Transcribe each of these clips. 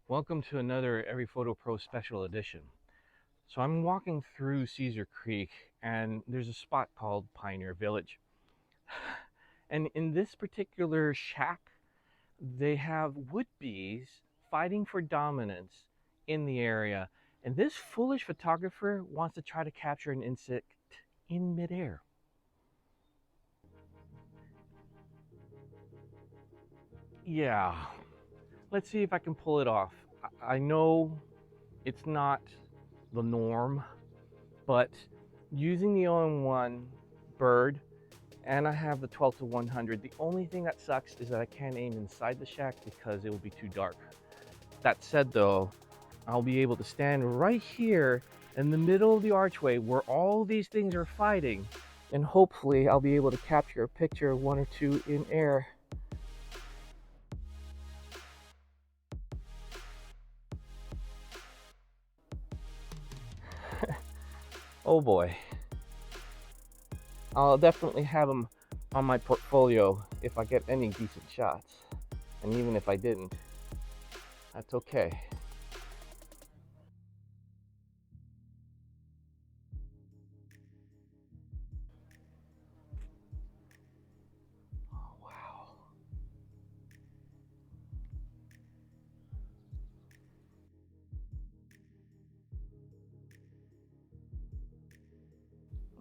Welcome to another EveryPhotoPro special edition. So I'm walking through Caesar Creek and there's a spot called Pioneer Village. And in this particular shack, they have would-bees fighting for dominance in the area. And this foolish photographer wants to try to capture an insect in midair. Yeah, let's see if I can pull it off. I know it's not the norm, but using the all-in-one bird, and I have the 12 to 100, the only thing that sucks is that I can't aim inside the shack because it will be too dark. That said though, I'll be able to stand right here in the middle of the archway where all these things are fighting, and hopefully I'll be able to capture a picture of one or two in air. Oh boy. I'll definitely have them on my portfolio if I get any decent shots. And even if I didn't, that's okay. Oh, wow.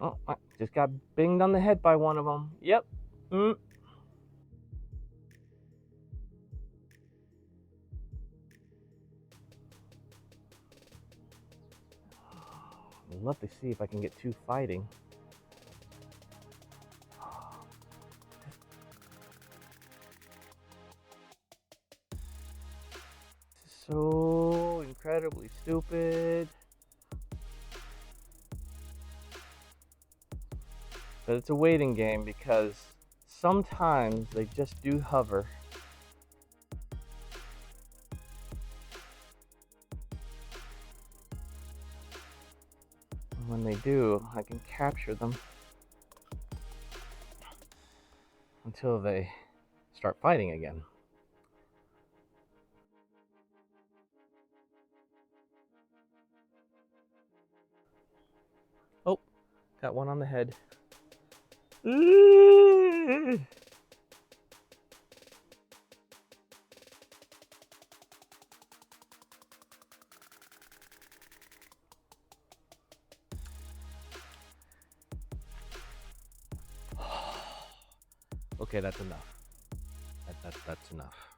Oh, I just got binged on the head by one of them. Yep. I'd love to see if I can get two fighting. This is so incredibly stupid. But it's a waiting game because sometimes they just do hover. And when they do, I can capture them until they start fighting again. Oh, got one on the head. Okay, that's enough. That's enough.